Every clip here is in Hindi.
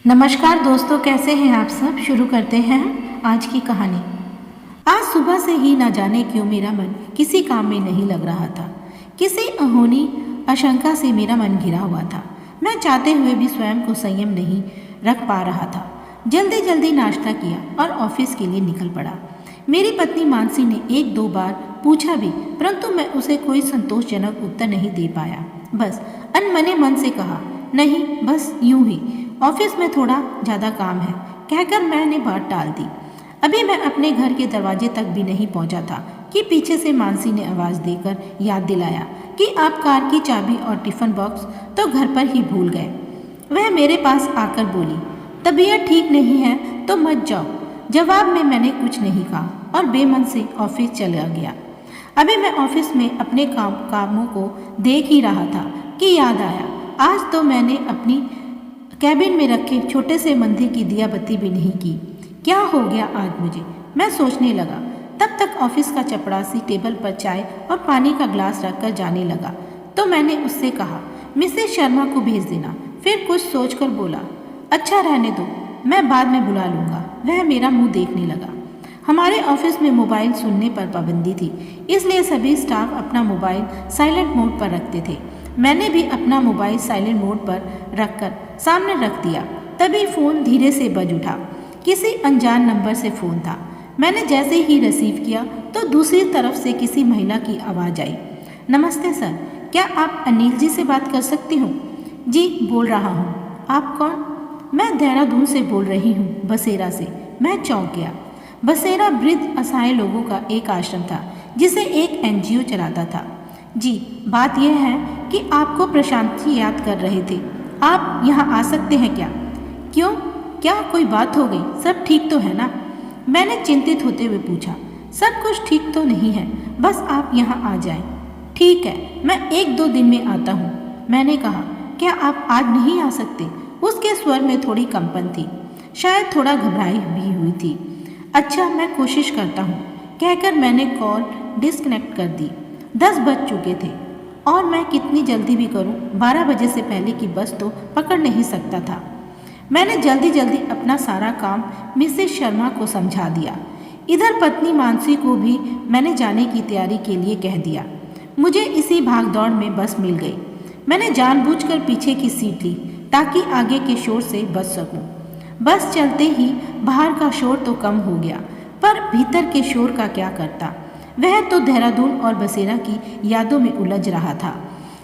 नमस्कार दोस्तों, कैसे हैं आप सब। शुरू करते हैं आज की कहानी। आज सुबह से ही ना जाने क्यों मेरा मन किसी काम में नहीं लग रहा था। किसी अनहोनी आशंका से मेरा मन घिरा हुआ था। मैं चाहते हुए भी स्वयं को संयम नहीं रख पा रहा था। जल्दी जल्दी नाश्ता किया और ऑफिस के लिए निकल पड़ा। मेरी पत्नी मानसी ने एक दो बार पूछा भी, परंतु मैं उसे कोई संतोषजनक उत्तर नहीं दे पाया। बस अनमने मन से कहा, नहीं बस यूं ही, ऑफिस में थोड़ा ज़्यादा काम है, कहकर मैंने बात टाल दी। अभी मैं अपने घर के दरवाजे तक भी नहीं पहुंचा था कि पीछे से मानसी ने आवाज़ देकर याद दिलाया कि आप कार की चाबी और टिफ़िन बॉक्स तो घर पर ही भूल गए। वह मेरे पास आकर बोली, तबीयत ठीक नहीं है तो मत जाओ। जवाब में मैंने कुछ नहीं कहा और बेमन से ऑफिस चला गया। अभी मैं ऑफिस में अपने कामों को देख ही रहा था कि याद आया, आज तो मैंने अपनी कैबिन में रखे छोटे से मंदिर की दिया बत्ती भी नहीं की। क्या हो गया आज मुझे, मैं सोचने लगा। तब तक ऑफिस का चपरासी टेबल पर चाय और पानी का ग्लास रखकर जाने लगा तो मैंने उससे कहा, मिसेस शर्मा को भेज देना। फिर कुछ सोचकर बोला, अच्छा रहने दो, मैं बाद में बुला लूँगा। वह मेरा मुंह देखने लगा। हमारे ऑफिस में मोबाइल सुनने पर पाबंदी थी, इसलिए सभी स्टाफ अपना मोबाइल साइलेंट मोड पर रखते थे। मैंने भी अपना मोबाइल साइलेंट मोड पर रखकर सामने रख दिया। तभी फ़ोन धीरे से बज उठा। किसी अनजान नंबर से फ़ोन था। मैंने जैसे ही रिसीव किया तो दूसरी तरफ से किसी महिला की आवाज़ आई, नमस्ते सर, क्या आप अनिल जी से बात कर सकती हूँ? जी बोल रहा हूँ। आप कौन? मैं देहरादून से बोल रही हूँ, बसेरा से। मैं चौंक गया। बसेरा वृद्ध असहाय लोगों का एक आश्रम था जिसे एक एनजीओ चलाता था। जी, बात यह है कि आपको प्रशांत जी याद कर रहे थे। आप यहाँ आ सकते हैं क्या? क्यों, क्या कोई बात हो गई? सब ठीक तो है ना? मैंने चिंतित होते हुए पूछा। सब कुछ ठीक तो नहीं है, बस आप यहाँ आ जाएं। ठीक है, मैं एक दो दिन में आता हूँ। मैंने कहा, क्या आप आज नहीं आ सकते? उसके स्वर में थोड़ी कंपन थी, शायद थोड़ा घबराई भी हुई थी। अच्छा, मैं कोशिश करता हूँ, कहकर मैंने कॉल डिस्कनेक्ट कर दी। 10 बज चुके थे और मैं कितनी जल्दी भी करूं, 12 बजे से पहले की बस तो पकड़ नहीं सकता था। मैंने जल्दी जल्दी अपना सारा काम मिसेस शर्मा को समझा दिया। इधर पत्नी मानसी को भी मैंने जाने की तैयारी के लिए कह दिया। मुझे इसी भागदौड़ में बस मिल गई। मैंने जानबूझकर पीछे की सीट ली ताकि आगे के शोर से बच सकूं। बस चलते ही बाहर का शोर तो कम हो गया, पर भीतर के शोर का क्या करता। वह तो देहरादून और बसेरा की यादों में उलझ रहा था।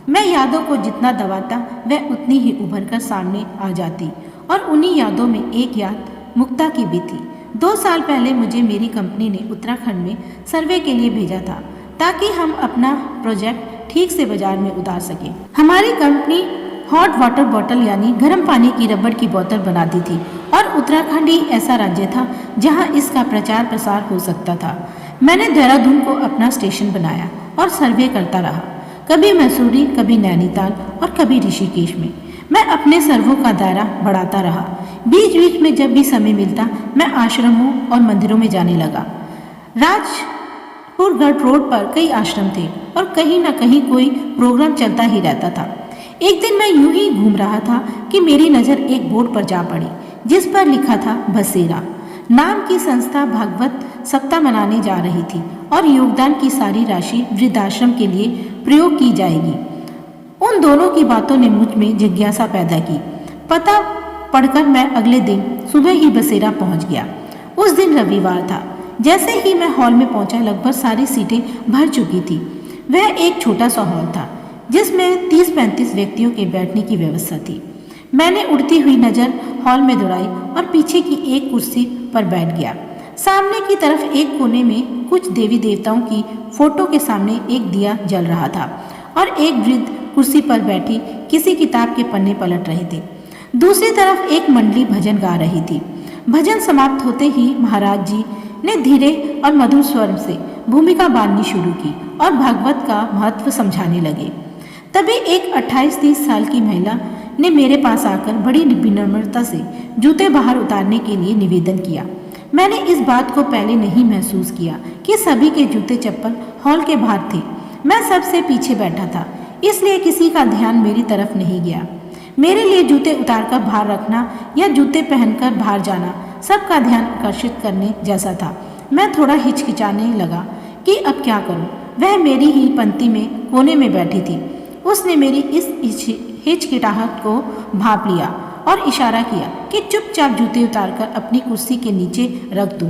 मैं यादों को जितना दबाता वह उतनी ही उभर कर सामने आ जाती और उन्हीं यादों में एक याद मुक्ता की भी थी। 2 साल पहले मुझे मेरी कंपनी ने उत्तराखंड में सर्वे के लिए भेजा था ताकि हम अपना प्रोजेक्ट ठीक से बाजार में उतार सकें। हमारी कंपनी हॉट वाटर बॉटल यानी गर्म पानी की रबड़ की बोतल बनाती थी और उत्तराखंड ही ऐसा राज्य था जहां इसका प्रचार प्रसार हो सकता था। मैंने देहरादून को अपना स्टेशन बनाया और सर्वे करता रहा, कभी मसूरी, कभी नैनीताल और कभी ऋषिकेश में। मैं अपने सर्वों का दायरा बढ़ाता रहा। बीच बीच में जब भी समय मिलता मैं आश्रमों और मंदिरों में जाने लगा। राजपुरगढ़ रोड पर कई आश्रम थे और कहीं न कहीं कोई प्रोग्राम चलता ही रहता था। एक दिन मैं यूं ही घूम रहा था कि मेरी नज़र एक बोर्ड पर जा पड़ी जिस पर लिखा था बसेरा नाम की संस्था भागवत सप्ताह मनाने जा रही थी और योगदान की सारी राशि वृद्धाश्रम के लिए प्रयोग की जाएगी। उन दोनों की बातों ने मुझ में जिज्ञासा पैदा की। पता पढ़कर मैं अगले दिन सुबह ही बसेरा पहुंच गया। उस दिन रविवार था। जैसे ही मैं हॉल में पहुंचा लगभग सारी सीटें भर चुकी थी। वह एक छोटा सा हॉल था जिसमें 30-35 व्यक्तियों के बैठने की व्यवस्था थी। मैंने उड़ती हुई नज़र हॉल में दौड़ाई और पीछे की एक कुर्सी पर बैठ गया। सामने की तरफ एक कोने में कुछ देवी देवताओं की फोटो के सामने एक दिया जल रहा था और एक वृद्ध कुर्सी पर बैठी किसी किताब के पन्ने पलट रहे थे। दूसरी तरफ एक मंडली भजन गा रही थी। भजन समाप्त होते ही महाराज जी ने धीरे और मधुर स्वर से भूमिका बांधनी शुरू की और भागवत का महत्व समझाने लगे। तभी एक 28-30 साल की महिला ने मेरे पास आकर बड़ी विनम्रता से जूते बाहर उतारने के लिए निवेदन किया। मैंने इस बात को पहले नहीं महसूस किया कि सभी के जूते चप्पल हॉल के बाहर थे। मैं सबसे पीछे बैठा था, इसलिए किसी का ध्यान मेरी तरफ नहीं गया। मेरे लिए जूते उतारकर बाहर रखना या जूते पहनकर बाहर जाना सबका ध्यान आकर्षित करने जैसा था। मैं थोड़ा हिचकिचाने लगा कि अब क्या करूं। वह मेरी ही पंक्ति में कोने में बैठी थी। उसने मेरी इस हिचकिटाहट को भांप लिया और इशारा किया कि चुपचाप जूते उतारकर अपनी कुर्सी के नीचे रख दूं।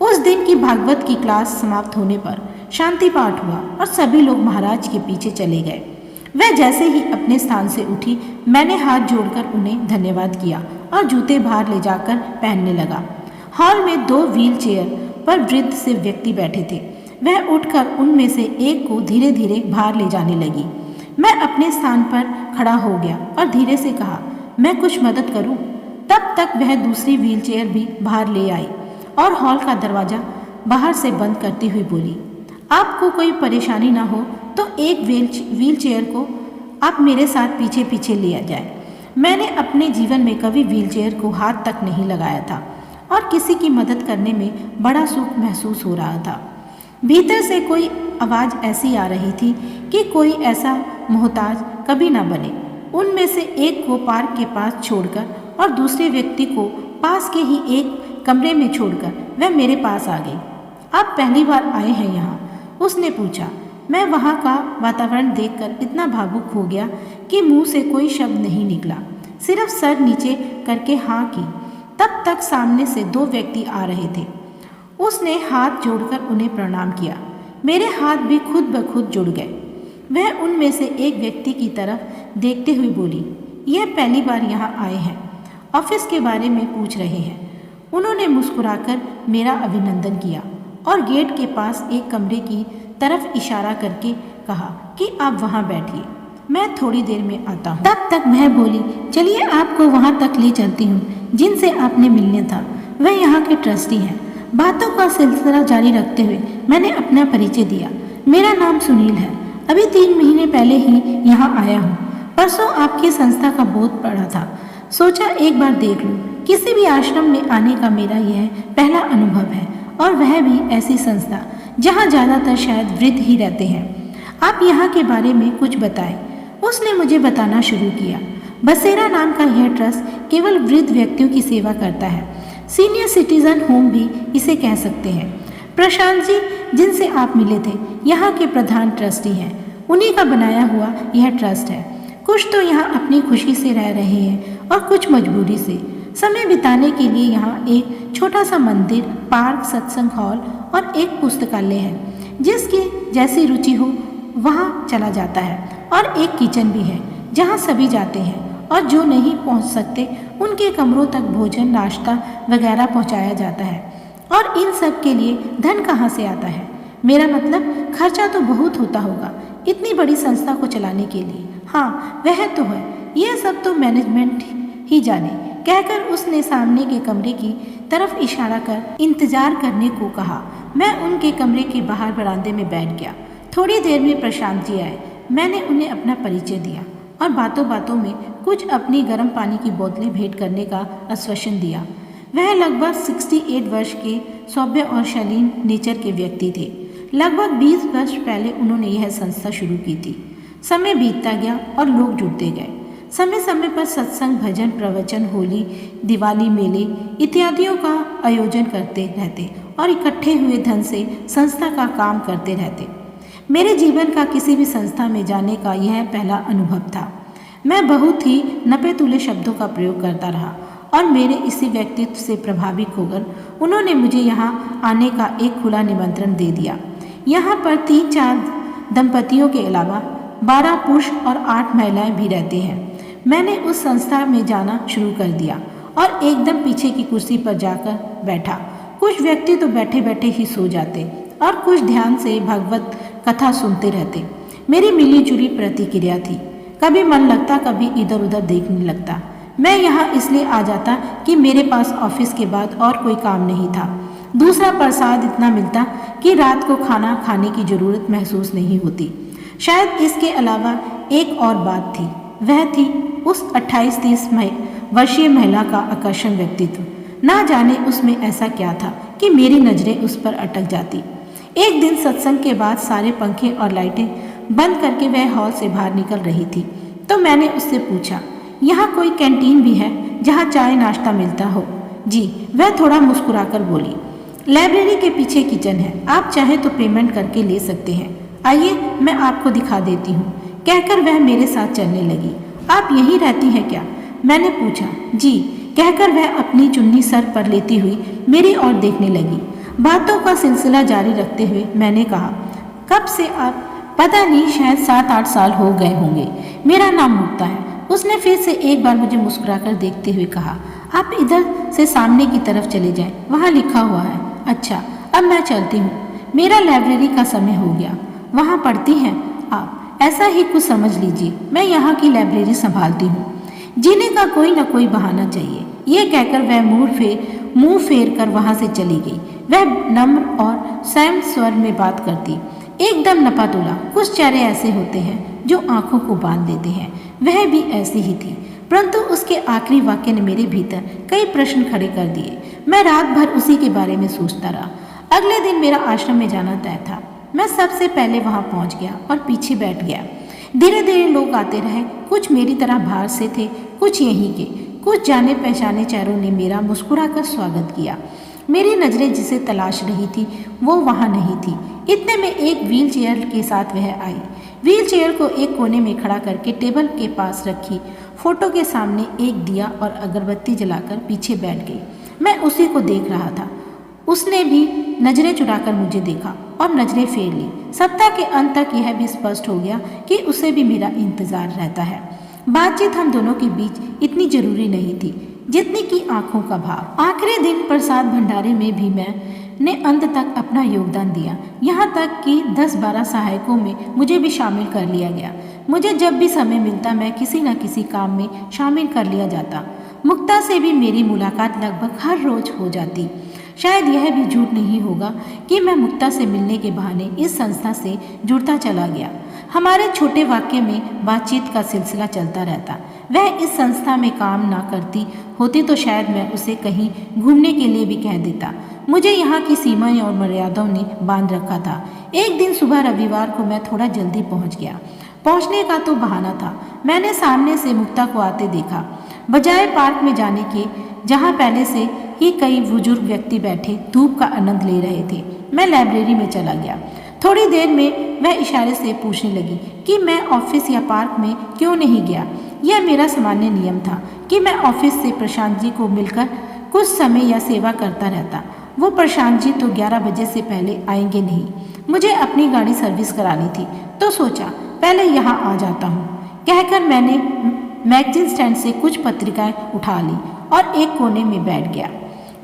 उस दिन की भागवत की क्लास समाप्त होने पर शांति पाठ हुआ और सभी लोग महाराज के पीछे चले गए। वह जैसे ही अपने स्थान से उठी, मैंने हाथ जोड़कर उन्हें धन्यवाद किया और जूते बाहर ले जाकर पहनने लगा। हॉल में 2 व्हील चेयर पर वृद्ध से व्यक्ति बैठे थे। वह उठकर उनमें से एक को धीरे धीरे बाहर ले जाने लगी। मैं अपने स्थान पर खड़ा हो गया और धीरे से कहा, मैं कुछ मदद करूं? तब तक वह दूसरी व्हील चेयर भी बाहर ले आई और हॉल का दरवाजा बाहर से बंद करती हुई बोली, आपको कोई परेशानी ना हो तो एक व्हील चेयर को आप मेरे साथ पीछे पीछे लिया जाए। मैंने अपने जीवन में कभी व्हील चेयर को हाथ तक नहीं लगाया था और किसी की मदद करने में बड़ा सुख महसूस हो रहा था। भीतर से कोई आवाज़ ऐसी आ रही थी कि कोई ऐसा मोहताज कभी ना बने। उनमें से एक को पार्क के पास छोड़कर और दूसरे व्यक्ति को पास के ही एक कमरे में छोड़कर वह मेरे पास आ गई। आप पहली बार आए हैं यहाँ? उसने पूछा। मैं वहाँ का वातावरण देखकर इतना भावुक हो गया कि मुंह से कोई शब्द नहीं निकला, सिर्फ सर नीचे करके हाँ की। तब तक सामने से 2 व्यक्ति आ रहे थे। उसने हाथ जोड़कर उन्हें प्रणाम किया। मेरे हाथ भी खुद ब खुद जुड़ गए। वह उनमें से एक व्यक्ति की तरफ देखते हुए बोली, यह पहली बार यहाँ आए हैं, ऑफिस के बारे में पूछ रहे हैं। उन्होंने मुस्कुराकर मेरा अभिनंदन किया और गेट के पास एक कमरे की तरफ इशारा करके कहा कि आप वहाँ बैठिए, मैं थोड़ी देर में आता हूँ। तब तक मैं बोली, चलिए आपको वहाँ तक ले चलती हूँ जिनसे आपने मिलने था। वह यहाँ के ट्रस्टी हैं। बातों का सिलसिला जारी रखते हुए मैंने अपना परिचय दिया। मेरा नाम सुनील है, अभी 3 महीने पहले ही यहाँ आया हूँ। परसों आपकी संस्था का बोर्ड पढ़ा था, सोचा एक बार देख लूँ। किसी भी आश्रम में आने का मेरा यह पहला अनुभव है और वह भी ऐसी संस्था जहाँ ज़्यादातर शायद वृद्ध ही रहते हैं। आप यहाँ के बारे में कुछ बताएं। उसने मुझे बताना शुरू किया। बसेरा नाम का यह ट्रस्ट केवल वृद्ध व्यक्तियों की सेवा करता है। सीनियर सिटीजन होम भी इसे कह सकते हैं। प्रशांत जी जिनसे आप मिले थे यहाँ के प्रधान ट्रस्टी हैं, उन्हीं का बनाया हुआ यह ट्रस्ट है। कुछ तो यहाँ अपनी खुशी से रह रहे हैं और कुछ मजबूरी से। समय बिताने के लिए यहाँ एक छोटा सा मंदिर, पार्क, सत्संग हॉल और एक पुस्तकालय है। जिसकी जैसी रुचि हो वहाँ चला जाता है और एक किचन भी है जहाँ सभी जाते हैं और जो नहीं पहुँच सकते उनके कमरों तक भोजन, नाश्ता वगैरह पहुँचाया जाता है। और इन सब के लिए धन कहाँ से आता है? मेरा मतलब खर्चा तो बहुत होता होगा इतनी बड़ी संस्था को चलाने के लिए। हाँ वह तो है, यह सब तो मैनेजमेंट ही जाने, कहकर उसने सामने के कमरे की तरफ इशारा कर इंतजार करने को कहा। मैं उनके कमरे के बाहर बरामदे में बैठ गया। थोड़ी देर में प्रशांत जी आए। मैंने उन्हें अपना परिचय दिया और बातों बातों में कुछ अपनी गर्म पानी की बोतलें भेंट करने का आश्वासन दिया। वह लगभग 68 वर्ष के सौम्य और शालीन नेचर के व्यक्ति थे। लगभग 20 वर्ष पहले उन्होंने यह संस्था शुरू की थी। समय बीतता गया और लोग जुड़ते गए। समय समय पर सत्संग, भजन, प्रवचन, होली, दिवाली, मेले इत्यादियों का आयोजन करते रहते और इकट्ठे हुए धन से संस्था का काम करते रहते। मेरे जीवन का किसी भी संस्था में जाने का यह पहला अनुभव था। मैं बहुत ही नपे तुले शब्दों का प्रयोग करता रहा और मेरे इसी व्यक्तित्व से प्रभावित होकर उन्होंने मुझे यहाँ आने का एक खुला निमंत्रण दे दिया। यहाँ पर 3-4 दंपतियों के अलावा 12 पुरुष और 8 महिलाएं भी रहते हैं। मैंने उस संस्था में जाना शुरू कर दिया और एकदम पीछे की कुर्सी पर जाकर बैठा। कुछ व्यक्ति तो बैठे बैठे ही सो जाते और कुछ ध्यान से भगवत कथा सुनते रहते। मेरी मिली जुली प्रतिक्रिया थी। कभी मन लगता, कभी इधर उधर देखने लगता। मैं यहाँ इसलिए आ जाता कि मेरे पास ऑफिस के बाद और कोई काम नहीं था। दूसरा, प्रसाद इतना मिलता कि रात को खाना खाने की जरूरत महसूस नहीं होती। शायद इसके अलावा एक और बात थी, वह थी उस 28-30 वर्षीय महिला का आकर्षण व्यक्तित्व। ना जाने उसमें ऐसा क्या था कि मेरी नज़रें उस पर अटक जाती। एक दिन सत्संग के बाद सारे पंखे और लाइटें बंद करके वह हॉल से बाहर निकल रही थी तो मैंने उससे पूछा, यहाँ कोई कैंटीन भी है जहाँ चाय नाश्ता मिलता हो? जी, वह थोड़ा मुस्कुराकर बोली। लाइब्रेरी के पीछे किचन है, आप चाहें तो पेमेंट करके ले सकते हैं। आइए मैं आपको दिखा देती हूँ, कहकर वह मेरे साथ चलने लगी। आप यहीं रहती हैं क्या? मैंने पूछा। जी, कहकर वह अपनी चुन्नी सर पर लेती हुई मेरी ओर देखने लगी। बातों का सिलसिला जारी रखते हुए मैंने कहा, कब से आप? पता नहीं, शायद 7-8 साल हो गए होंगे। मेरा नाम मुक्ता है। उसने फिर से एक बार मुझे मुस्कुराकर देखते हुए कहा, आप इधर से सामने की तरफ चले जाएं, वहाँ लिखा हुआ है। अच्छा, अब मैं चलती हूँ, मेरा लाइब्रेरी का समय हो गया। वहाँ पढ़ती हैं आप? ऐसा ही कुछ समझ लीजिए, मैं यहाँ की लाइब्रेरी संभालती हूँ। जीने का कोई न कोई बहाना चाहिए। ये कहकर वह मुंह फेर कर वहाँ से चली गई। वह नम्र और संयम स्वर में बात करती, एकदम नपातुला। कुछ चेहरे ऐसे होते हैं जो आंखों को बांध देते हैं, वह भी ऐसी ही थी। परंतु उसके आखिरी वाक्य ने मेरे भीतर कई प्रश्न खड़े कर दिए। मैं रात भर उसी के बारे में सोचता रहा। अगले दिन मेरा आश्रम में जाना तय था। मैं सबसे पहले वहां पहुंच गया और पीछे बैठ गया। धीरे धीरे लोग आते रहे, कुछ मेरी तरह बाहर से थे, कुछ यहीं के। कुछ जाने पहचाने चेहरों ने मेरा मुस्कुराकर स्वागत किया। मेरी नजरें जिसे तलाश रही थी वो वहां नहीं थी। इतने में एक व्हील चेयर के साथ वह आई। व्हील चेयर को एक कोने में खड़ा करके टेबल के पास रखी फोटो के सामने एक दिया और अगरबत्ती जलाकर पीछे बैठ गई। मैं उसी को देख रहा था। उसने भी नजरें चुराकर मुझे देखा और नजरें फेर ली। सप्ताह के अंत तक यह भी स्पष्ट हो गया कि उसे भी मेरा इंतजार रहता है। बातचीत हम दोनों के बीच इतनी जरूरी नहीं थी जितनी कि आंखों का भाव। आखिरी दिन प्रसाद भंडारे में भी मैंने अंत तक अपना योगदान दिया। यहाँ तक कि 10-12 सहायकों में मुझे भी शामिल कर लिया गया। मुझे जब भी समय मिलता मैं किसी न किसी काम में शामिल कर लिया जाता। मुक्ता से भी मेरी मुलाकात लगभग हर रोज हो जाती। शायद यह भी झूठ नहीं होगा कि मैं मुक्ता से मिलने के बहाने इस संस्था से जुड़ता चला गया। हमारे छोटे वाक्य में बातचीत का सिलसिला चलता रहता। वह इस संस्था में काम ना करती होती तो शायद मैं उसे कहीं घूमने के लिए भी कह देता। मुझे यहाँ की सीमाएं और मर्यादाओं ने बांध रखा था। एक दिन सुबह रविवार को मैं थोड़ा जल्दी पहुँच गया। पहुँचने का तो बहाना था। मैंने सामने से मुक्ता को आते देखा। बजाय पार्क में जाने के, जहाँ पहले से ही कई बुजुर्ग व्यक्ति बैठे धूप का आनंद ले रहे थे, मैं लाइब्रेरी में चला गया। थोड़ी देर में वह इशारे से पूछने लगी कि मैं ऑफिस या पार्क में क्यों नहीं गया। यह मेरा सामान्य नियम था कि मैं ऑफिस से प्रशांत जी को मिलकर कुछ समय या सेवा करता रहता। वो प्रशांत जी तो 11 बजे से पहले आएंगे नहीं। मुझे अपनी गाड़ी सर्विस करानी थी तो सोचा पहले यहाँ आ जाता हूँ। कहकर मैंने मैगजीन स्टैंड से कुछ पत्रिकाएं उठा ली और एक कोने में बैठ गया।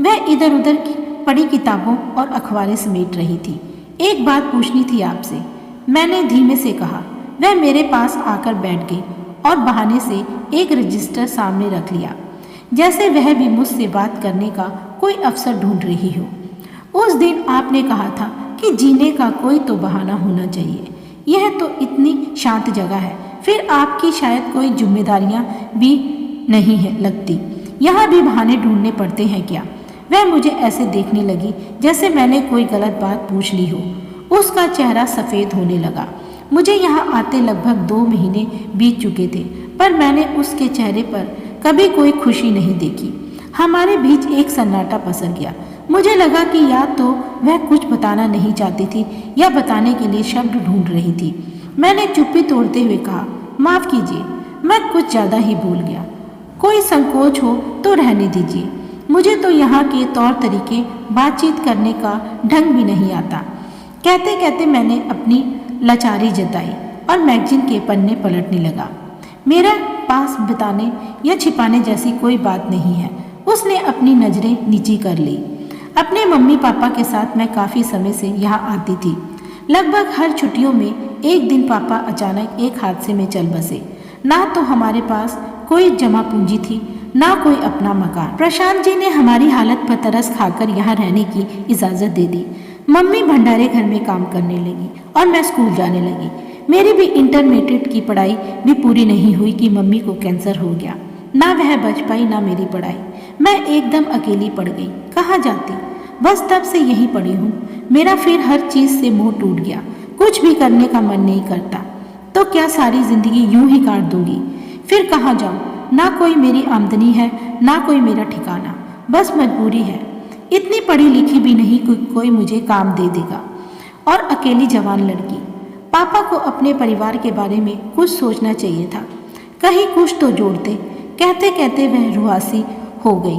वह इधर उधर की पड़ी किताबों और अखबारें समेट रही थी। एक बात पूछनी थी आपसे, मैंने धीमे से कहा। वह मेरे पास आकर बैठ गई और बहाने से एक रजिस्टर सामने रख लिया, जैसे वह भी मुझसे बात करने का कोई अवसर ढूंढ रही हो। उस दिन आपने कहा था कि जीने का कोई तो बहाना होना चाहिए। यह तो इतनी शांत जगह है, फिर आपकी शायद कोई जिम्मेदारियां भी नहीं है लगती। यहाँ भी बहाने ढूंढने पड़ते हैं क्या? वह मुझे ऐसे देखने लगी जैसे मैंने कोई गलत बात पूछ ली हो। उसका चेहरा सफ़ेद होने लगा। मुझे यहाँ आते लगभग 2 महीने बीत चुके थे, पर मैंने उसके चेहरे पर कभी कोई खुशी नहीं देखी। हमारे बीच एक सन्नाटा पसर गया। मुझे लगा कि या तो वह कुछ बताना नहीं चाहती थी या बताने के लिए शब्द ढूंढ रही थी। मैंने चुप्पी तोड़ते हुए कहा, माफ़ कीजिए, मैं कुछ ज़्यादा ही भूल गया। कोई संकोच हो तो रहने दीजिए। मुझे तो यहाँ के तौर तरीके, बातचीत करने का ढंग भी नहीं आता। कहते कहते मैंने अपनी लाचारी जताई और मैगजीन के पन्ने पलटने लगा। मेरे पास बताने या छिपाने जैसी कोई बात नहीं है। उसने अपनी नज़रें नीची कर ली। अपने मम्मी पापा के साथ मैं काफ़ी समय से यहाँ आती थी। लगभग हर छुट्टियों में एक दिन पापा अचानक एक हादसे में चल बसे। ना तो हमारे पास कोई जमा पूंजी थी, ना कोई अपना मकान। प्रशांत जी ने हमारी हालत पर तरस खाकर यहाँ रहने की इजाज़त दे दी। मम्मी भंडारे घर में काम करने लगी और मैं स्कूल जाने लगी। मेरी भी इंटरमीडिएट की पढ़ाई भी पूरी नहीं हुई कि मम्मी को कैंसर हो गया। ना वह बच पाई ना मेरी पढ़ाई। मैं एकदम अकेली पड़ गई। कहाँ जाती? बस तब से यहीं पड़ी हूँ। मेरा फिर हर चीज़ से मोह टूट गया। कुछ भी करने का मन नहीं करता। तो क्या सारी जिंदगी यूं ही काट दूंगी? फिर कहाँ जाऊँ? ना कोई मेरी आमदनी है, ना कोई मेरा ठिकाना, बस मजबूरी है। इतनी पढ़ी लिखी भी नहीं कि कोई मुझे काम दे देगा। और अकेली जवान लड़की। पापा को अपने परिवार के बारे में कुछ सोचना चाहिए था, कहीं कुछ तो जोड़ते। कहते कहते वह रुआसी हो गई।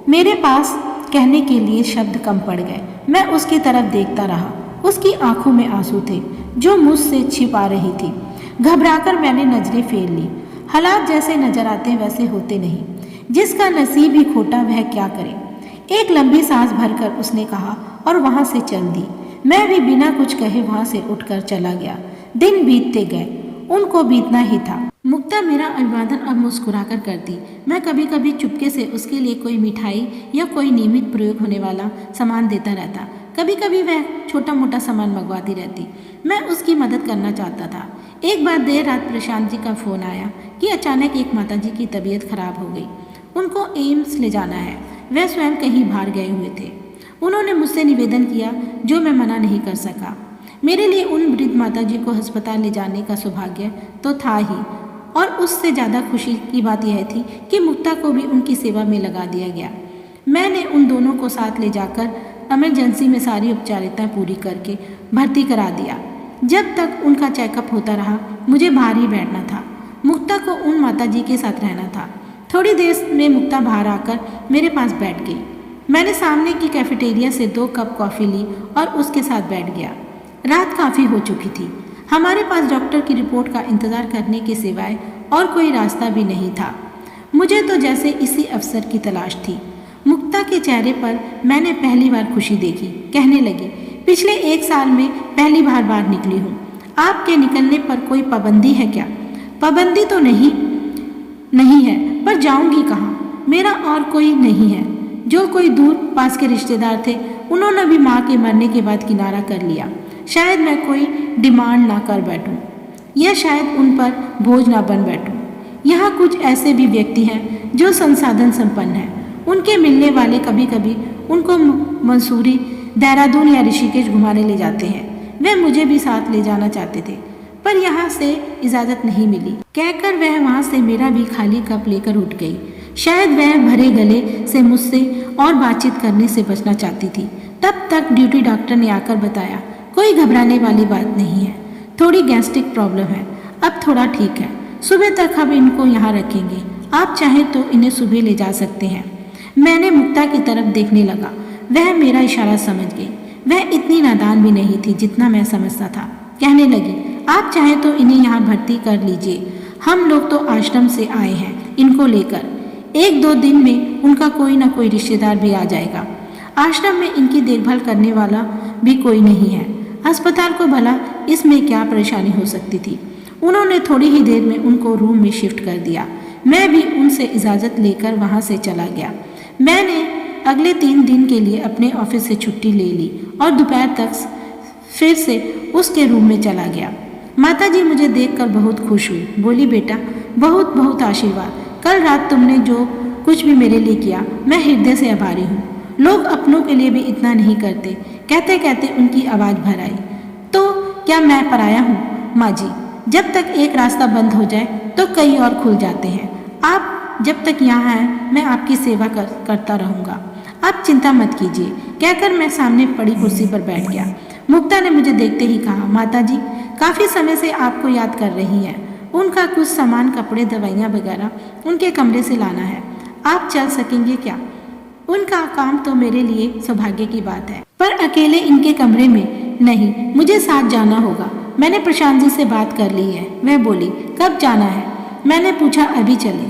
मेरे पास कहने के लिए शब्द कम पड़ गए। मैं उसकी तरफ देखता रहा। उसकी आंखों में आंसू थे जो मुझसे छिपा रही थी। घबराकर मैंने नजरें फेर ली। हालात जैसे नजर आते वैसे होते नहीं। जिसका नसीब ही खोटा वह क्या करे। एक लंबी सांस भरकर उसने कहा और वहां से चल दी। मैं भी बिना कुछ कहे वहां से उठकर चला गया। दिन बीतते गए, उनको बीतना ही था। मुक्ता मेरा अभिवादन अब मुस्कुराकर करती। मैं कभी कभी चुपके से उसके लिए कोई मिठाई या कोई नियमित प्रयोग होने वाला सामान देता रहता। कभी कभी वह छोटा मोटा सामान मंगवाती रहती। मैं उसकी मदद करना चाहता था। एक बार देर रात प्रशांत जी का फोन आया कि अचानक एक माताजी की तबीयत खराब हो गई। उनको एम्स ले जाना है। वह स्वयं कहीं बाहर गए हुए थे। उन्होंने मुझसे निवेदन किया जो मैं मना नहीं कर सका। मेरे लिए उन वृद्ध माताजी को अस्पताल ले जाने का सौभाग्य तो था ही, और उससे ज़्यादा खुशी की बात यह थी कि मुक्ता को भी उनकी सेवा में लगा दिया गया। मैंने उन दोनों को साथ ले जाकर इमरजेंसी में सारी औपचारिकता पूरी करके भर्ती करा दिया। जब तक उनका चेकअप होता रहा मुझे बाहर ही बैठना था। मुक्ता को उन माताजी के साथ रहना था। थोड़ी देर में मुक्ता बाहर आकर मेरे पास बैठ गई। मैंने सामने की कैफेटेरिया से 2 कप कॉफ़ी ली और उसके साथ बैठ गया। रात काफ़ी हो चुकी थी। हमारे पास डॉक्टर की रिपोर्ट का इंतज़ार करने के सिवाय और कोई रास्ता भी नहीं था। मुझे तो जैसे इसी अवसर की तलाश थी। मुक्ता के चेहरे पर मैंने पहली बार खुशी देखी। कहने लगी, पिछले 1 साल में पहली बार बाहर निकली हूँ। आपके निकलने पर कोई पाबंदी है क्या? पाबंदी तो नहीं है, पर जाऊंगी कहाँ? मेरा और कोई नहीं है। जो कोई दूर पास के रिश्तेदार थे उन्होंने भी माँ के मरने के बाद किनारा कर लिया। शायद मैं कोई डिमांड ना कर बैठूं, या शायद उन पर बोझ ना बन बैठूं। यहाँ कुछ ऐसे भी व्यक्ति हैं जो संसाधन संपन्न हैं। उनके मिलने वाले कभी कभी उनको मंसूरी, देहरादून या ऋषिकेश घुमाने ले जाते हैं। वे मुझे भी साथ ले जाना चाहते थे, पर यहाँ से इजाज़त नहीं मिली। कहकर वह वहाँ से मेरा भी खाली कप लेकर उठ गई। शायद वह भरे गले से मुझसे और बातचीत करने से बचना चाहती थी। तब तक ड्यूटी डॉक्टर ने आकर बताया, कोई घबराने वाली बात नहीं है, थोड़ी गैस्ट्रिक प्रॉब्लम है, अब थोड़ा ठीक है। सुबह तक हम इनको यहाँ रखेंगे, आप चाहें तो इन्हें सुबह ले जा सकते हैं। मैंने मुक्ता की तरफ देखने लगा। वह मेरा इशारा समझ गई। वह इतनी नादान भी नहीं थी जितना मैं समझता था। कहने लगी, आप चाहें तो इन्हें यहाँ भर्ती कर लीजिए। हम लोग तो आश्रम से आए हैं इनको लेकर। 1-2 दिन में उनका कोई ना कोई रिश्तेदार भी आ जाएगा। आश्रम में इनकी देखभाल करने वाला भी कोई नहीं है। अस्पताल को भला इसमें क्या परेशानी हो सकती थी। उन्होंने थोड़ी ही देर में उनको रूम में शिफ्ट कर दिया। मैं भी उनसे इजाज़त लेकर वहाँ से चला गया। मैंने अगले 3 दिन के लिए अपने ऑफिस से छुट्टी ले ली और दोपहर तक फिर से उसके रूम में चला गया। माताजी मुझे देखकर बहुत खुश हुई। बोली, बेटा बहुत बहुत आशीर्वाद। कल रात तुमने जो कुछ भी मेरे लिए किया मैं हृदय से आभारी हूँ। लोग अपनों के लिए भी इतना नहीं करते। कहते कहते उनकी आवाज़ भर आई। तो क्या मैं पराया हूँ? माँ जी, जब तक एक रास्ता बंद हो जाए तो कई और खुल जाते हैं। आप जब तक यहाँ हैं मैं आपकी सेवा करता रहूँगा। आप चिंता मत कीजिए। कहकर मैं सामने पड़ी कुर्सी पर बैठ गया। मुक्ता ने मुझे देखते ही कहा, माताजी काफ़ी समय से आपको याद कर रही हैं। उनका कुछ सामान, कपड़े, दवाइयाँ वगैरह उनके कमरे से लाना है। आप चल सकेंगे क्या? उनका काम तो मेरे लिए सौभाग्य की बात है, पर अकेले इनके कमरे में नहीं, मुझे साथ जाना होगा। मैंने प्रशांत जी से बात कर ली है। वह बोली, कब जाना है? मैंने पूछा, अभी चले,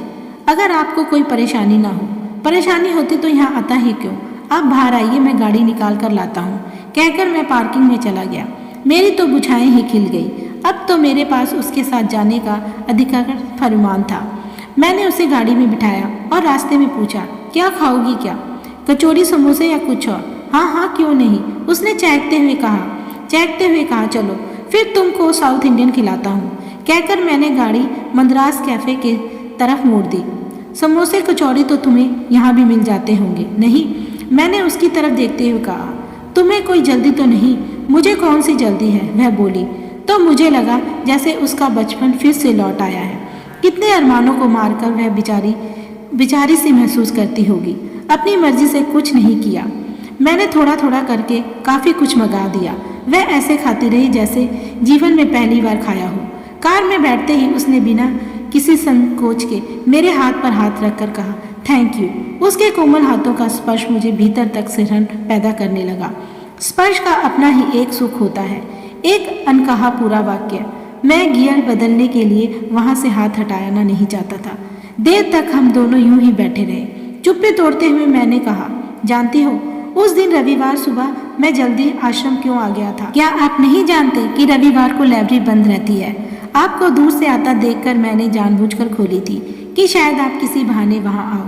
अगर आपको कोई परेशानी ना हो। परेशानी होती तो यहाँ आता ही क्यों? आप बाहर आइए, मैं गाड़ी निकाल कर लाता हूँ। कहकर मैं पार्किंग में चला गया। मेरी तो बुझाएं ही खिल गई। अब तो मेरे पास उसके साथ जाने का अधिकार फरमान था। मैंने उसे गाड़ी में बिठाया और रास्ते में पूछा, क्या खाओगी क्या? कचौड़ी, समोसे या कुछ और? हाँ हाँ, क्यों नहीं, उसने चहकते हुए कहा। चलो फिर तुमको साउथ इंडियन खिलाता हूँ। कहकर मैंने गाड़ी मद्रास कैफ़े के तरफ मोड़ दी। समोसे, कचौड़ी तो तुम्हें यहाँ भी मिल जाते होंगे, नहीं? मैंने उसकी तरफ देखते हुए कहा। तुम्हें कोई जल्दी तो नहीं? मुझे कौन सी जल्दी है, वह बोली। तो मुझे लगा जैसे उसका बचपन फिर से लौट आया है। कितने अरमानों को मारकर वह बेचारी सी महसूस करती होगी। अपनी मर्जी से कुछ नहीं किया। मैंने थोड़ा थोड़ा करके काफी कुछ मंगा दिया। वह ऐसे खाती रही जैसे जीवन में पहली बार खाया हो। कार में बैठते ही उसने बिना किसी संकोच के मेरे हाथ पर हाथ रखकर कहा, थैंक यू। उसके कोमल हाथों का स्पर्श मुझे भीतर तक सिहरन पैदा करने लगा। स्पर्श का अपना ही एक सुख होता है, एक अनकहा पूरा वाक्य। मैं गियर बदलने के लिए वहां से हाथ हटाना नहीं चाहता था। देर तक हम दोनों यूं ही बैठे रहे। चुप्पी तोड़ते हुए मैंने कहा, जानती हो उस दिन रविवार सुबह मैं जल्दी आश्रम क्यों आ गया था? क्या आप नहीं जानते कि रविवार को लाइब्रेरी बंद रहती है? आपको दूर से आता देखकर मैंने जानबूझकर खोली थी कि शायद आप किसी बहाने वहां आओ।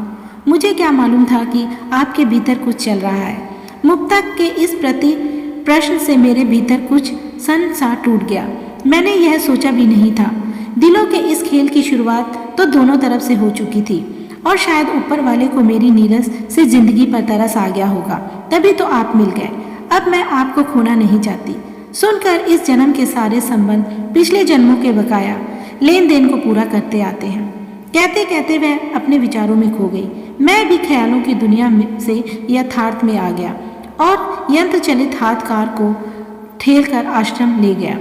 मुझे क्या मालूम था कि आपके भीतर कुछ चल रहा है। मुक्ता के इस प्रश्न से मेरे भीतर कुछ सन सा टूट गया। मैंने यह सोचा भी नहीं था। दिलों के इस खेल की शुरुआत तो दोनों तरफ से हो चुकी थी और शायद ऊपर वाले को मेरी नीरस से जिंदगी पर तरस आ गया होगा, तभी तो आप मिल गए। अब मैं आपको खोना नहीं चाहती। सुनकर इस जन्म के सारे संबंध पिछले जन्मों के बकाया लेन देन को पूरा करते आते हैं। कहते कहते वह अपने विचारों में खो गई। मैं भी ख्यालों की दुनिया से यथार्थ में आ गया और यंत्र चलित हाथ कार को ठेल कर आश्रम ले गया।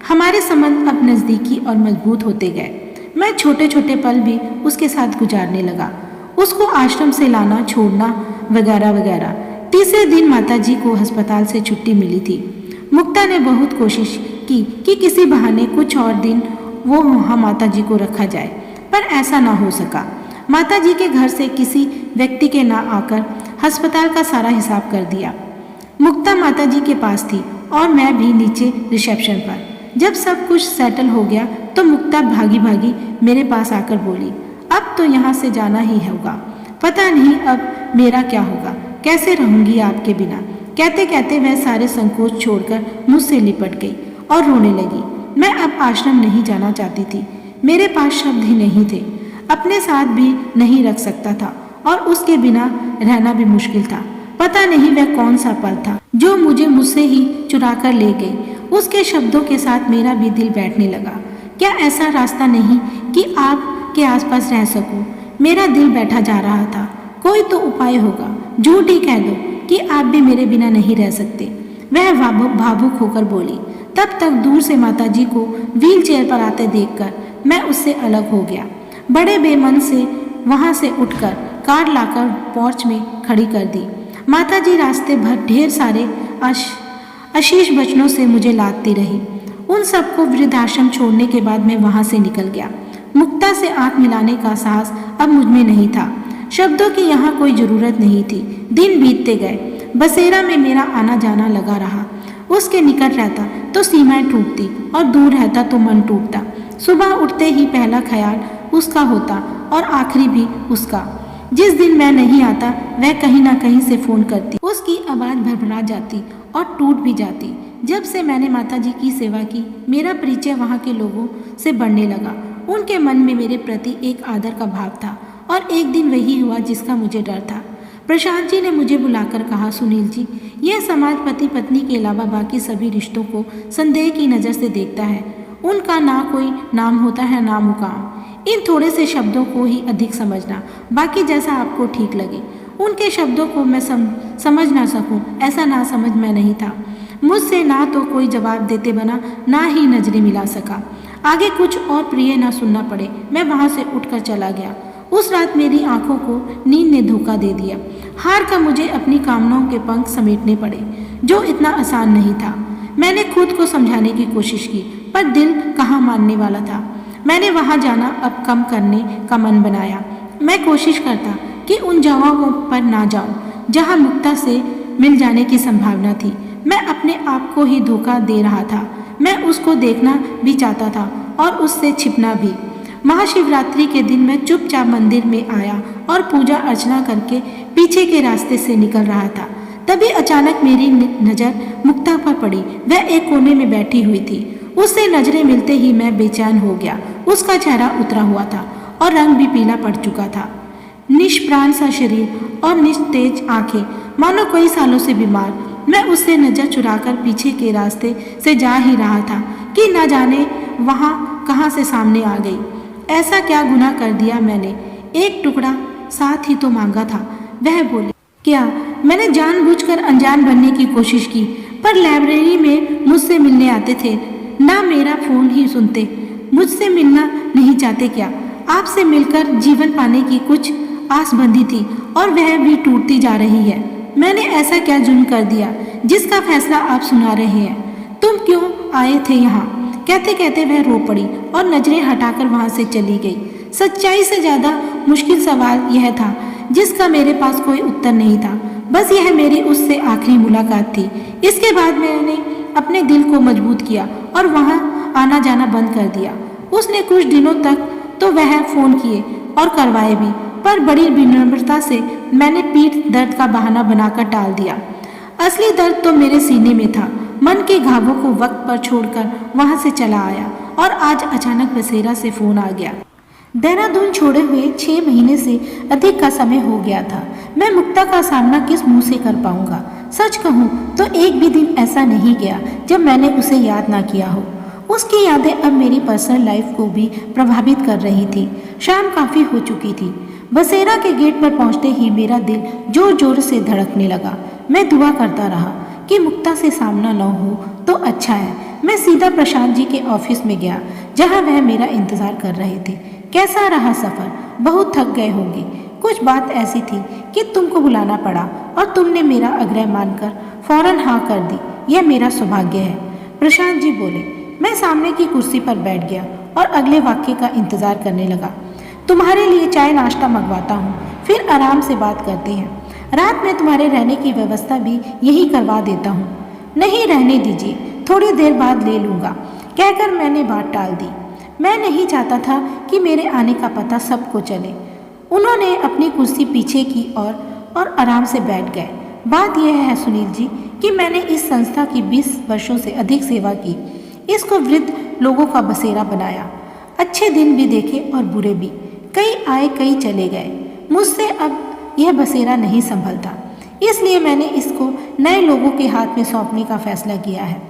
हमारे संबंध अब नजदीकी और मजबूत होते गए। मैं छोटे छोटे पल भी उसके साथ गुजारने लगा, उसको आश्रम से लाना छोड़ना वगैरह वगैरह। तीसरे दिन माताजी को अस्पताल से छुट्टी मिली थी। मुक्ता ने बहुत कोशिश की कि किसी बहाने कुछ और दिन वो वहाँ माताजी को रखा जाए, पर ऐसा ना हो सका। माताजी के घर से किसी व्यक्ति के ना आकर अस्पताल का सारा हिसाब कर दिया। मुक्ता माताजी के पास थी और मैं भी नीचे रिसेप्शन पर। जब सब कुछ सेटल हो गया तो मुक्ता भागी भागी मेरे पास आकर बोली, अब तो यहाँ से जाना ही होगा। पता नहीं अब मेरा क्या होगा, कैसे रहूंगी आपके बिना। कहते कहते वह सारे संकोच छोड़कर मुझसे लिपट गई और रोने लगी। मैं अब आश्रम नहीं जाना चाहती थी। मेरे पास शब्द ही नहीं थे, अपने साथ भी नहीं रख सकता था और उसके बिना रहना भी मुश्किल था। पता नहीं वह कौन सा पल था जो मुझसे ही चुरा कर ले गई। उसके शब्दों के साथ मेरा भी दिल बैठने लगा। क्या ऐसा रास्ता नहीं कि आपके आसपास रह सकूं? मेरा दिल बैठा जा रहा था। कोई तो उपाय होगा। झूठ ही कह दो कि आप भी मेरे बिना नहीं रह सकते। वह भावुक होकर बोली। तब तक दूर से माताजी को व्हील चेयर पर आते देखकर मैं उससे अलग हो गया। बड़े बेमन से वहां से उठकर कार लाकर पोर्च में खड़ी कर दी। माताजी रास्ते भर ढेर सारे आशीष वचनों से मुझे लादती रही। उन सबको वृद्धाश्रम छोड़ने के बाद मैं वहां से निकल गया। मुक्ता से आंख मिलाने का साहस अब मुझ में नहीं था। शब्दों की यहाँ कोई जरूरत नहीं थी। दिन बीतते गए। बसेरा में मेरा आना जाना लगा रहा। उसके निकट रहता तो सीमाएं टूटती और दूर रहता तो मन टूटता। सुबह उठते ही पहला ख्याल उसका होता और आखिरी भी उसका। जिस दिन मैं नहीं आता वह कहीं ना कहीं से फोन करती। उसकी आवाज भरभरा जाती और टूट भी जाती। जब से मैंने माताजी की सेवा की, मेरा परिचय वहाँ के लोगों से बढ़ने लगा। उनके मन में मेरे प्रति एक आदर का भाव था और एक दिन वही हुआ जिसका मुझे डर था। प्रशांत जी ने मुझे बुलाकर कहा, सुनील जी, यह समाज पति पत्नी के अलावा बाकी सभी रिश्तों को संदेह की नज़र से देखता है। उनका ना कोई नाम होता है ना मुकाम। इन थोड़े से शब्दों को ही अधिक समझना, बाकी जैसा आपको ठीक लगे। उनके शब्दों को मैं समझ ना सकूं, ऐसा ना समझ मैं नहीं था। मुझसे ना तो कोई जवाब देते बना, ना ही नजरें मिला सका। आगे कुछ और प्रिय ना सुनना पड़े, मैं वहां से उठकर चला गया। उस रात मेरी आंखों को नींद ने धोखा दे दिया। हार का मुझे अपनी कामनाओं के पंख समेटने पड़े, जो इतना आसान नहीं था। मैंने खुद को समझाने की कोशिश की, पर दिल कहाँ मानने वाला था। मैंने वहां जाना अब कम करने का मन बनाया। मैं कोशिश करता कि उन जगहों पर ना जाऊं जहां मुक्ता से मिल जाने की संभावना थी। मैं अपने आप को ही धोखा दे रहा था। मैं उसको देखना भी चाहता था और उससे छिपना भी। महाशिवरात्रि के दिन मैं चुपचाप मंदिर में आया और पूजा अर्चना करके पीछे के रास्ते से निकल रहा था। तभी अचानक मेरी नज़र मुक्ता पर पड़ी। वह एक कोने में बैठी हुई थी। उससे नजरें मिलते ही मैं बेचैन हो गया। उसका चेहरा उतरा हुआ था और रंग भी पीला पड़ चुका था। निष्प्राण सा शरीर और निस्तेज आंखें, मानो कई सालों से बीमार। मैं उससे नजर चुराकर पीछे के रास्ते से जा ही रहा था कि न जाने वहां कहां से सामने आ गई। ऐसा क्या गुनाह कर दिया मैंने? एक टुकड़ा साथ ही तो मांगा था। वह बोले, क्या मैंने जानबूझकर अनजान बनने की कोशिश की? पर लाइब्रेरी में मुझसे मिलने आते थे, ना मेरा फोन ही सुनते। मुझसे मिलना नहीं चाहते क्या? आपसे मिलकर जीवन पाने की कुछ आस बंधी थी और वह भी टूटती जा रही है। मैंने ऐसा क्या जुर्म कर दिया जिसका फैसला आप सुना रहे हैं? तुम क्यों आए थे यहाँ? कहते कहते वह रो पड़ी और नजरें हटाकर वहां से चली गई। सच्चाई से ज्यादा मुश्किल सवाल यह था जिसका मेरे पास कोई उत्तर नहीं था। बस यह मेरी उससे आखिरी मुलाकात थी। इसके बाद मैंने अपने दिल को मजबूत किया और वहां आना जाना बंद कर दिया। उसने कुछ दिनों तक तो वह फोन किए और करवाए भी, पर बड़ी विनम्रता से मैंने पीठ दर्द का बहाना बनाकर टाल दिया। असली दर्द तो मेरे सीने में था। मन के घावों को वक्त पर छोड़कर वहां से चला आया और आज अचानक बसेरा से फोन आ गया। देहरादून छोड़े हुए 6 महीने से अधिक का समय हो गया था। मैं मुक्ता का सामना किस मुंह से कर पाऊंगा? सच कहूं तो एक भी दिन ऐसा नहीं गया जब मैंने उसे याद ना किया हो। उसकी यादें अब मेरी पर्सनल लाइफ को भी प्रभावित कर रही थी। शाम काफी हो चुकी थी। बसेरा के गेट पर पहुंचते ही मेरा दिल जोर जोर से धड़कने लगा। मैं दुआ करता रहा कि मुक्ता से सामना न हो तो अच्छा है। मैं सीधा प्रशांत जी के ऑफिस में गया जहां वह मेरा इंतजार कर रहे थे। कैसा रहा सफर? बहुत थक गए होंगे। कुछ बात ऐसी थी कि तुमको बुलाना पड़ा और तुमने मेरा आग्रह मानकर फौरन हाँ कर दी। यह मेरा सौभाग्य है, प्रशांत जी बोले। मैं सामने की कुर्सी पर बैठ गया और अगले वाक्य का इंतजार करने लगा। तुम्हारे लिए चाय नाश्ता मंगवाता हूँ, फिर आराम से बात करते हैं। रात में तुम्हारे रहने की व्यवस्था भी यही करवा देता हूँ। नहीं, रहने दीजिए, थोड़ी देर बाद ले लूँगा, कहकर मैंने बात टाल दी। मैं नहीं चाहता था कि मेरे आने का पता सबको चले। उन्होंने अपनी कुर्सी पीछे की और आराम से बैठ गए। बात यह है सुनील जी कि मैंने इस संस्था की 20 वर्षों से अधिक सेवा की। इसको वृद्ध लोगों का बसेरा बनाया। अच्छे दिन भी देखे और बुरे भी। कई आए कई चले गए। मुझसे अब यह बसेरा नहीं संभलता, इसलिए मैंने इसको नए लोगों के हाथ में सौंपने का फैसला किया है।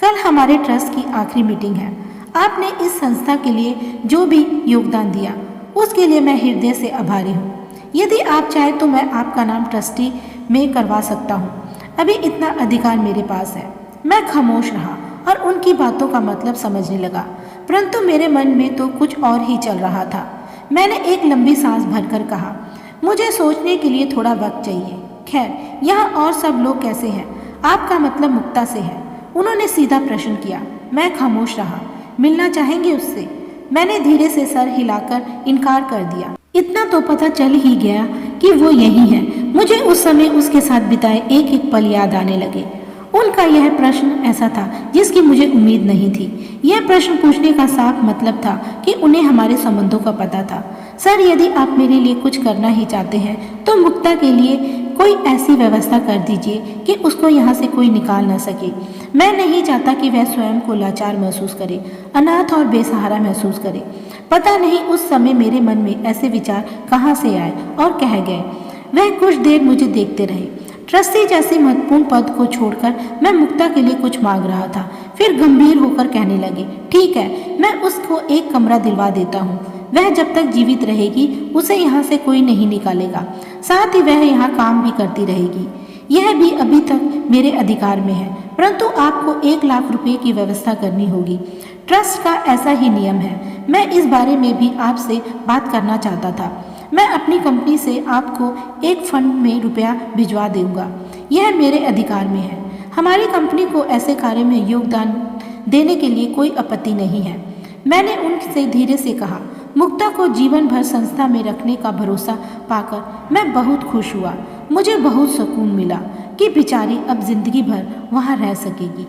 कल हमारे ट्रस्ट की आखिरी मीटिंग है। आपने इस संस्था के लिए जो भी योगदान दिया उसके लिए मैं हृदय से आभारी हूँ। यदि आप चाहें तो मैं आपका नाम ट्रस्टी में करवा सकता हूँ। अभी इतना अधिकार मेरे पास है। मैं खामोश रहा और उनकी बातों का मतलब समझने लगा, परंतु मेरे मन में तो कुछ और ही चल रहा था। मैंने एक लंबी सांस भरकर कहा, मुझे सोचने के लिए थोड़ा वक्त चाहिए। खैर, यहाँ और सब लोग कैसे हैं? आपका मतलब मुक्ता से है? उन्होंने सीधा प्रश्न किया। मैं खामोश रहा। मिलना चाहेंगे उससे? मैंने धीरे से सर हिलाकर इनकार कर दिया। इतना तो पता चल ही गया कि वो यही है। मुझे उस समय उसके साथ बिताए एक एक पल याद आने लगे। उनका यह प्रश्न ऐसा था जिसकी मुझे उम्मीद नहीं थी। यह प्रश्न पूछने का साफ मतलब था कि उन्हें हमारे संबंधों का पता था। सर, यदि आप मेरे लिए कुछ करना ही चाहते हैं तो मुक्ता के लिए कोई ऐसी व्यवस्था कर दीजिए कि उसको यहाँ से कोई निकाल न सके। मैं नहीं चाहता कि वह स्वयं को लाचार महसूस करे, अनाथ और बेसहारा महसूस करे। पता नहीं उस समय मेरे मन में ऐसे विचार कहाँ से आए और कह गए। वह कुछ देर मुझे देखते रहे। ट्रस्टी जैसे महत्वपूर्ण पद को छोड़कर मैं मुक्ता के लिए कुछ मांग रहा था। फिर गंभीर होकर कहने लगे, ठीक है, मैं उसको एक कमरा दिलवा देता हूँ। वह जब तक जीवित रहेगी उसे यहाँ से कोई नहीं निकालेगा। साथ ही वह यहाँ काम भी करती रहेगी। यह भी अभी तक मेरे अधिकार में है, परंतु आपको 1 लाख रुपए की व्यवस्था करनी होगी। ट्रस्ट का ऐसा ही नियम है। मैं इस बारे में भी आपसे बात करना चाहता था। मैं अपनी कंपनी से आपको एक फंड में रुपया भिजवा दूंगा। यह मेरे अधिकार में है। हमारी कंपनी को ऐसे कार्य में योगदान देने के लिए कोई आपत्ति नहीं है। मैंने उनसे धीरे से कहा, मुक्ता को जीवन भर संस्था में रखने का भरोसा पाकर मैं बहुत खुश हुआ। मुझे बहुत सुकून मिला कि बेचारी अब जिंदगी भर वहाँ रह सकेगी।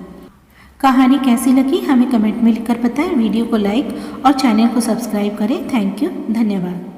कहानी कैसी लगी हमें कमेंट में लिखकर बताएं। वीडियो को लाइक और चैनल को सब्सक्राइब करें। थैंक यू, धन्यवाद।